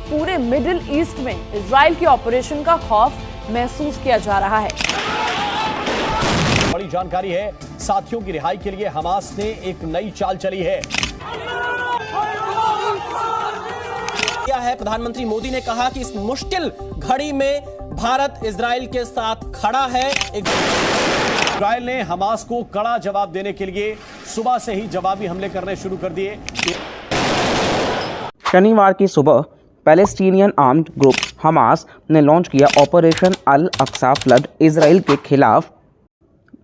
पूरे middle east में Israel के ऑपरेशन का खौफ महसूस किया जा रहा है। बड़ी जानकारी है, साथियों की रिहाई के लिए हमास ने एक नई चाल चली है। प्रधानमंत्री मोदी ने कहा कि इस मुश्किल घड़ी में भारत इजराइल के साथ खड़ा है। इजराइल ने हमास को कड़ा जवाब देने के लिए सुबह से ही जवाबी हमले करने शुरू कर दिए। शनिवार की सुबह पैलेस्टीनियन आर्म्ड ग्रुप हमास ने लॉन्च किया ऑपरेशन अल अक्सा फ्लड इजराइल के खिलाफ,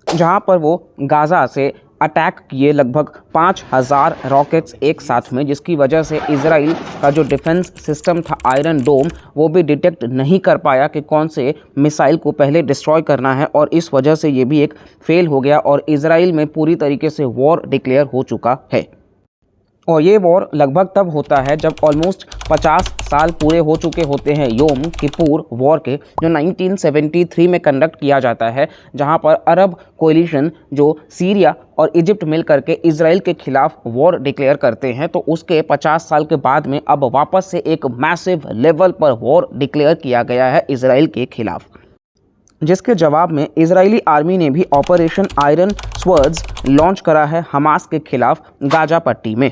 जहां पर वो गाजा से अटैक किए लगभग 5000 रॉकेट्स एक साथ में, जिसकी वजह से इजराइल का जो डिफेंस सिस्टम था आयरन डोम, वो भी डिटेक्ट नहीं कर पाया कि कौन से मिसाइल को पहले डिस्ट्रॉय करना है, और इस वजह से ये भी एक फेल हो गया और इजराइल में पूरी तरीके से वॉर डिक्लेयर हो चुका है। और ये वॉर लगभग तब होता है जब ऑलमोस्ट 50 साल पूरे हो चुके होते हैं योम किपुर वॉर के, जो 1973 में कंडक्ट किया जाता है, जहां पर अरब कोलिशन जो सीरिया और इजिप्ट मिल करके इजराइल के खिलाफ वॉर डिक्लेयर करते हैं। तो उसके 50 साल के बाद में अब वापस से एक मैसिव लेवल पर वॉर डिक्लेयर किया गया है इजराइल के खिलाफ, जिसके जवाब में इजरायली आर्मी ने भी ऑपरेशन आयरन स्वर्ड्स लॉन्च करा है हमास के खिलाफ गाजा पट्टी में।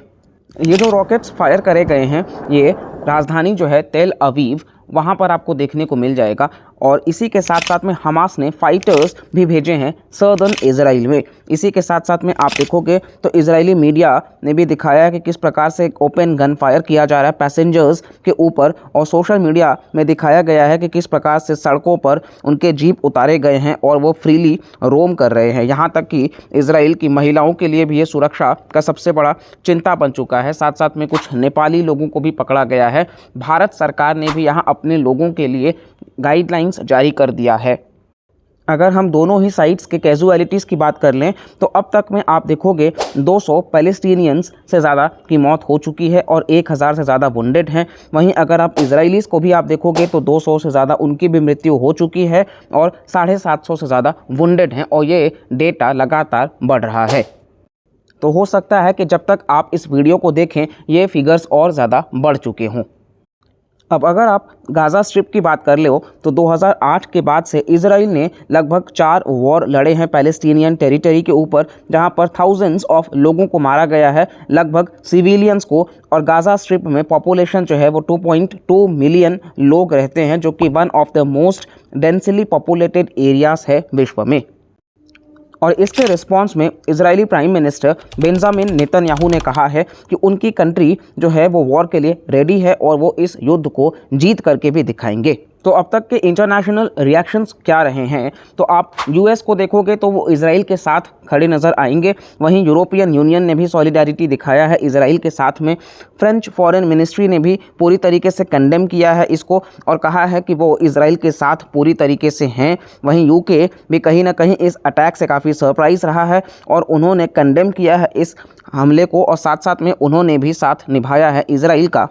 ये जो रॉकेट्स फायर करे गए हैं, ये राजधानी जो है तेल अवीव, वहाँ पर आपको देखने को मिल जाएगा। और इसी के साथ साथ में हमास ने फाइटर्स भी भेजे हैं सर्दर्न इजराइल में। इसी के साथ साथ में आप देखोगे तो इजरायली मीडिया ने भी दिखाया है कि किस प्रकार से एक ओपन गन फायर किया जा रहा है पैसेंजर्स के ऊपर, और सोशल मीडिया में दिखाया गया है कि किस प्रकार से सड़कों पर उनके जीप उतारे गए हैं और वो फ्रीली रोम कर रहे हैं। यहाँ तक कि इजराइल की महिलाओं के लिए भी ये सुरक्षा का सबसे बड़ा चिंता बन चुका है। साथ साथ में कुछ नेपाली लोगों को भी पकड़ा गया है। भारत सरकार ने भी यहाँ अपने लोगों के लिए गाइडलाइंस जारी कर दिया है। अगर हम दोनों ही साइड्स के कैजुअलिटीज़ की बात कर लें तो अब तक में आप देखोगे 200 पैलेस्टीनियंस से ज़्यादा की मौत हो चुकी है और 1000 से ज़्यादा वुंडेड हैं। वहीं अगर आप इजरायलीज़ को भी आप देखोगे तो 200 से ज़्यादा उनकी भी मृत्यु हो चुकी है और 750 से ज़्यादा वुंडेड हैं, और ये डेटा लगातार बढ़ रहा है। तो हो सकता है कि जब तक आप इस वीडियो को देखें ये फिगर्स और ज़्यादा बढ़ चुके हों। अब अगर आप गाज़ा स्ट्रिप की बात कर लो तो 2008 के बाद से इजराइल ने लगभग 4 वॉर लड़े हैं पैलेस्टीनियन टेरिटरी के ऊपर, जहां पर थाउजेंड्स ऑफ लोगों को मारा गया है, लगभग सिविलियंस को। और गाज़ा स्ट्रिप में पॉपुलेशन जो है वो 2.2 मिलियन लोग रहते हैं, जो कि one of the most densely populated areas है विश्व में। और इसके रिस्पांस में Israeli prime minister Benjamin Netanyahu ने कहा है कि उनकी कंट्री जो है वो वॉर के लिए रेडी है और वो इस युद्ध को जीत करके भी दिखाएंगे। तो अब तक के इंटरनेशनल रिएक्शंस क्या रहे हैं, तो आप यूएस को देखोगे तो वो इजराइल के साथ खड़े नज़र आएंगे। वहीं यूरोपियन यूनियन ने भी सॉलिडारिटी दिखाया है इजराइल के साथ में। फ्रेंच फॉरेन मिनिस्ट्री ने भी पूरी तरीके से कंडेम किया है इसको और कहा है कि वो इजराइल के साथ पूरी तरीके से हैं। वहीं यूके भी कहीं ना कहीं इस अटैक से काफ़ी सरप्राइज रहा है और उन्होंने कंडेम किया है इस हमले को, और साथ साथ में उन्होंने भी साथ निभाया है इजराइल का।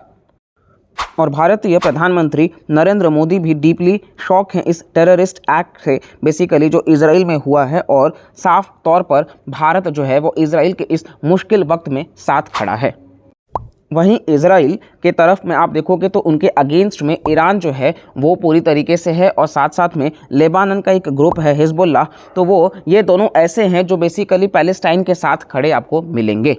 और भारतीय प्रधानमंत्री नरेंद्र मोदी भी डीपली शॉक हैं इस टेररिस्ट एक्ट से बेसिकली जो इजराइल में हुआ है, और साफ तौर पर भारत जो है वो इजराइल के इस मुश्किल वक्त में साथ खड़ा है। वहीं इजराइल के तरफ में आप देखोगे तो उनके अगेंस्ट में ईरान जो है वो पूरी तरीके से है, और साथ साथ में लेबानन का एक ग्रुप है हिजबुल्लाह। तो वो ये दोनों ऐसे हैं जो बेसिकली पैलेस्टाइन के साथ खड़े आपको मिलेंगे।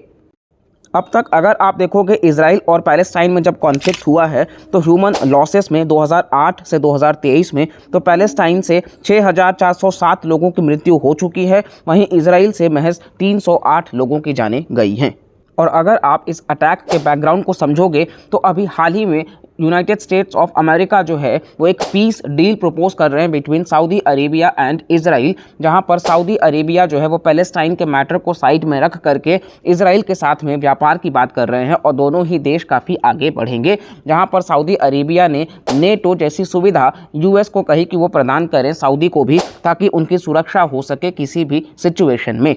अब तक अगर आप देखोगे इजराइल और पैलेस्टाइन में जब कॉन्फ्लिक्ट हुआ है तो ह्यूमन लॉसेस में 2008 से 2023 में तो पैलेस्टाइन से 6407 लोगों की मृत्यु हो चुकी है, वहीं इजराइल से महज 308 लोगों की जानें गई हैं। और अगर आप इस अटैक के बैकग्राउंड को समझोगे तो अभी हाल ही में यूनाइटेड स्टेट्स ऑफ अमेरिका जो है वो एक पीस डील प्रपोज कर रहे हैं between Saudi Arabia and Israel, जहां पर सऊदी अरेबिया जो है वो पैलेस्टाइन के मैटर को साइड में रख करके इजराइल के साथ में व्यापार की बात कर रहे हैं, और दोनों ही देश काफ़ी आगे बढ़ेंगे। जहां पर सऊदी अरेबिया ने नेटो जैसी सुविधा यूएस को कही कि वो प्रदान करें सऊदी को भी, ताकि उनकी सुरक्षा हो सके किसी भी सिचुएशन में।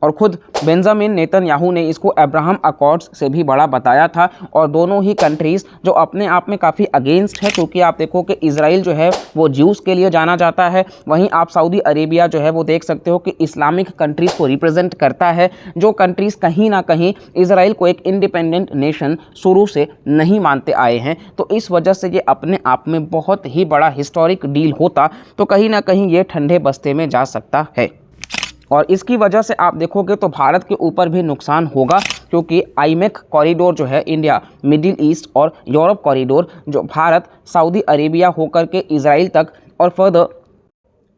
और खुद बेंजामिन नेतन्याहू ने इसको अब्राहम अकॉर्ड्स से भी बड़ा बताया था। और दोनों ही कंट्रीज़ जो अपने आप में काफ़ी अगेंस्ट है, क्योंकि आप देखो कि इजराइल जो है वो ज्यूज़ के लिए जाना जाता है, वहीं आप सऊदी अरेबिया जो है वो देख सकते हो कि इस्लामिक कंट्रीज़ को रिप्रेजेंट करता है, जो कंट्रीज़ कहीं ना कहीं इजराइल को एक इंडिपेंडेंट नेशन शुरू से नहीं मानते आए हैं। तो इस वजह से ये अपने आप में बहुत ही बड़ा हिस्टोरिक डील होता तो कहीं ना कहीं ये ठंडे बस्ते में जा सकता है। और इसकी वजह से आप देखोगे तो भारत के ऊपर भी नुकसान होगा, क्योंकि आईमेक कॉरिडोर जो है इंडिया मिडिल ईस्ट और यूरोप कॉरिडोर जो भारत सऊदी अरेबिया होकर के इजराइल तक और फर्दर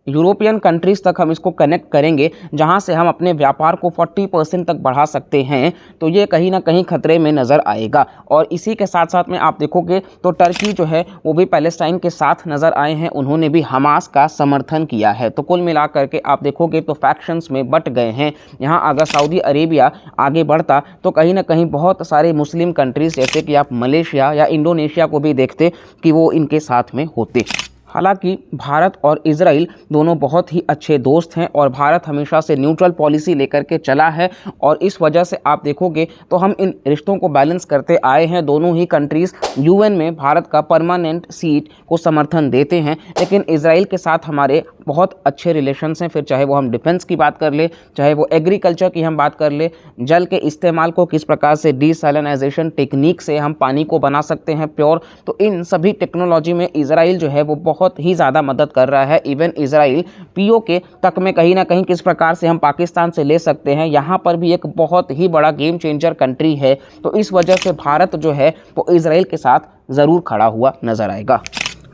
यूरोपियन कंट्रीज़ तक हम इसको कनेक्ट करेंगे, जहां से हम अपने व्यापार को 40% तक बढ़ा सकते हैं, तो ये कहीं ना कहीं खतरे में नज़र आएगा। और इसी के साथ साथ में आप देखोगे तो टर्की जो है वो भी पैलेस्टाइन के साथ नज़र आए हैं, उन्होंने भी हमास का समर्थन किया है। तो कुल मिलाकर के आप देखोगे तो फैक्शंस में बट गए हैं। यहाँ अगर सऊदी अरेबिया आगे बढ़ता तो कहीं ना कहीं बहुत सारे मुस्लिम कंट्रीज़ जैसे कि आप मलेशिया या इंडोनेशिया को भी देखते कि वो इनके साथ में होते। हालांकि भारत और इजराइल दोनों बहुत ही अच्छे दोस्त हैं और भारत हमेशा से न्यूट्रल पॉलिसी लेकर के चला है, और इस वजह से आप देखोगे तो हम इन रिश्तों को बैलेंस करते आए हैं। दोनों ही कंट्रीज़ यूएन में भारत का परमानेंट सीट को समर्थन देते हैं, लेकिन इजराइल के साथ हमारे बहुत अच्छे रिलेशंस हैं। फिर चाहे वो हम डिफेंस की बात कर ले, चाहे वो एग्रीकल्चर की हम बात कर ले, जल के इस्तेमाल को किस प्रकार से डीसैलिनाइजेशन टेक्निक से हम पानी को बना सकते हैं प्योर, तो इन सभी टेक्नोलॉजी में इजराइल जो है वो बहुत ही ज़्यादा मदद कर रहा है। इवन इजराइल पीओके तक में कहीं ना कहीं किस प्रकार से हम पाकिस्तान से ले सकते हैं, यहाँ पर भी एक बहुत ही बड़ा गेम चेंजर कंट्री है। तो इस वजह से भारत जो है वो इजराइल के साथ ज़रूर खड़ा हुआ नज़र आएगा।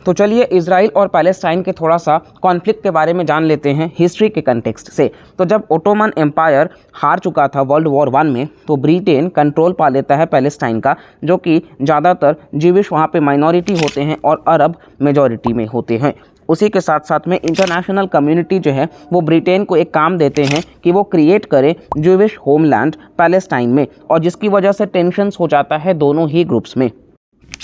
तो चलिए इजराइल और पैलेस्टाइन के थोड़ा सा कॉन्फ्लिक्ट के बारे में जान लेते हैं हिस्ट्री के कंटेक्स्ट से। तो जब ओटोमन एम्पायर हार चुका था वर्ल्ड वॉर 1 में, तो ब्रिटेन कंट्रोल पा लेता है पैलेस्टाइन का, जो कि ज़्यादातर जीविश वहाँ पे माइनॉरिटी होते हैं और अरब मेजॉरिटी में होते हैं। उसी के साथ साथ में इंटरनेशनल कम्युनिटी जो है वो ब्रिटेन को एक काम देते हैं कि वो क्रिएट करे ज्यूविश होमलैंड पैलेस्टाइन में, और जिसकी वजह से टेंशन्स हो जाता है दोनों ही ग्रुप्स में।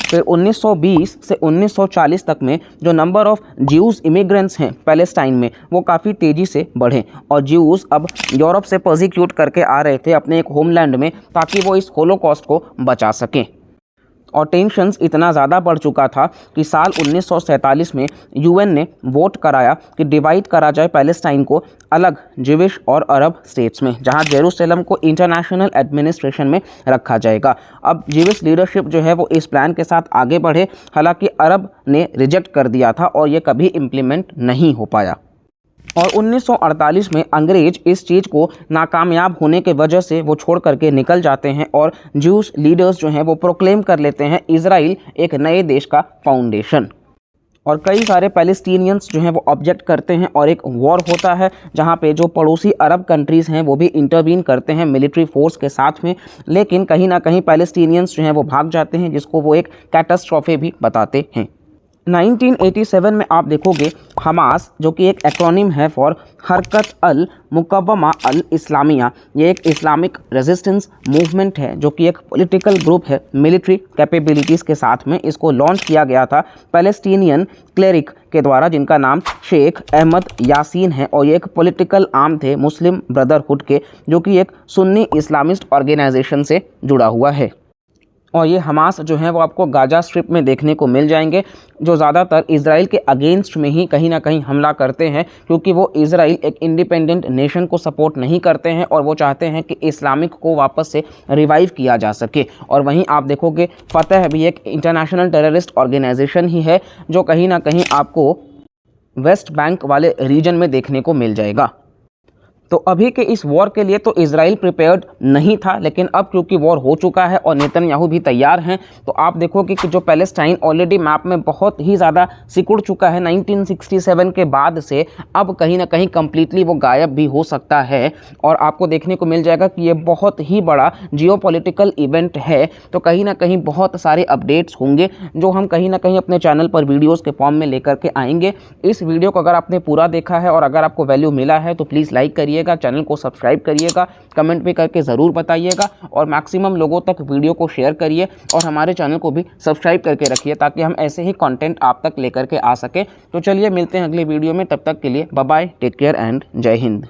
फिर 1920 से 1940 तक में जो नंबर ऑफ ज्यूज़ इमिग्रेंट्स हैं पैलेस्टाइन में वो काफ़ी तेज़ी से बढ़े, और ज्यूज़ अब यूरोप से पर्सिक्यूट करके आ रहे थे अपने एक होमलैंड में, ताकि वो इस होलोकॉस्ट को बचा सकें। और टेंशन्स इतना ज़्यादा बढ़ चुका था कि साल 1947 में यूएन ने वोट कराया कि डिवाइड करा जाए पैलेस्टाइन को अलग ज्यूविश और अरब स्टेट्स में, जहां जेरूसलम को इंटरनेशनल एडमिनिस्ट्रेशन में रखा जाएगा। अब ज्यूविश लीडरशिप जो है वो इस प्लान के साथ आगे बढ़े, हालांकि अरब ने रिजेक्ट कर दिया था और ये कभी इम्प्लीमेंट नहीं हो पाया। और 1948 में अंग्रेज इस चीज़ को नाकामयाब होने के वजह से वो छोड़ करके निकल जाते हैं, और ज्यूस लीडर्स जो हैं वो प्रोक्लेम कर लेते हैं इजराइल एक नए देश का फाउंडेशन। और कई सारे पैलेस्टीनियंस जो हैं वो ऑब्जेक्ट करते हैं, और एक वॉर होता है जहाँ पे जो पड़ोसी अरब कंट्रीज़ हैं वो भी इंटरवीन करते हैं मिलिट्री फोर्स के साथ में, लेकिन कहीं ना कहीं पैलेस्टीनियंस जो हैं वो भाग जाते हैं, जिसको वो एक कैटास्ट्रोफे भी बताते हैं। 1987 में आप देखोगे हमास, जो कि एक एक्रोनिम है फॉर हरकत अल मुकव्वमा अल इस्लामिया, ये एक इस्लामिक रेजिस्टेंस मूवमेंट है जो कि एक पॉलिटिकल ग्रुप है मिलिट्री कैपेबिलिटीज़ के साथ में। इसको लॉन्च किया गया था पैलेस्टीनियन क्लेरिक के द्वारा, जिनका नाम शेख अहमद यासीन है, और ये एक पॉलिटिकल आर्म थे मुस्लिम ब्रदरहुड के, जो कि एक सुन्नी इस्लामिस्ट ऑर्गेनाइजेशन से जुड़ा हुआ है। और ये हमास जो है वो आपको गाजा स्ट्रिप में देखने को मिल जाएंगे, जो ज़्यादातर इजराइल के अगेंस्ट में ही कहीं ना कहीं हमला करते हैं, क्योंकि वो इजराइल एक इंडिपेंडेंट नेशन को सपोर्ट नहीं करते हैं, और वो चाहते हैं कि इस्लामिक को वापस से रिवाइव किया जा सके। और वहीं आप देखोगे फतह भी एक इंटरनेशनल टेररिस्ट ऑर्गेनाइजेशन ही है, जो कहीं ना कहीं आपको वेस्ट बैंक वाले रीजन में देखने को मिल जाएगा। तो अभी के इस वॉर के लिए तो इजराइल प्रिपेयर्ड नहीं था, लेकिन अब क्योंकि वॉर हो चुका है और नेतन्याहू भी तैयार हैं, तो आप देखोगे कि जो पैलेस्टाइन ऑलरेडी मैप में बहुत ही ज़्यादा सिकुड़ चुका है 1967 के बाद से, अब कहीं ना कहीं कम्प्लीटली वो गायब भी हो सकता है। और आपको देखने को मिल जाएगा कि ये बहुत ही बड़ा जियोपॉलिटिकल इवेंट है। तो कहीं ना कहीं बहुत सारे अपडेट्स होंगे जो हम कहीं ना कहीं अपने चैनल पर वीडियोज़ के फॉर्म में लेकर के आएंगे। इस वीडियो को अगर आपने पूरा देखा है और अगर आपको वैल्यू मिला है तो प्लीज़ लाइक करिएगा, चैनल को सब्सक्राइब करिएगा, कमेंट भी करके ज़रूर बताइएगा, और मैक्सिमम लोगों तक वीडियो को शेयर करिए, और हमारे चैनल को भी सब्सक्राइब करके रखिए, ताकि हम ऐसे ही कंटेंट आप तक लेकर के आ सके। तो चलिए मिलते हैं अगले वीडियो में, तब तक के लिए bye bye, take care and जय हिंद।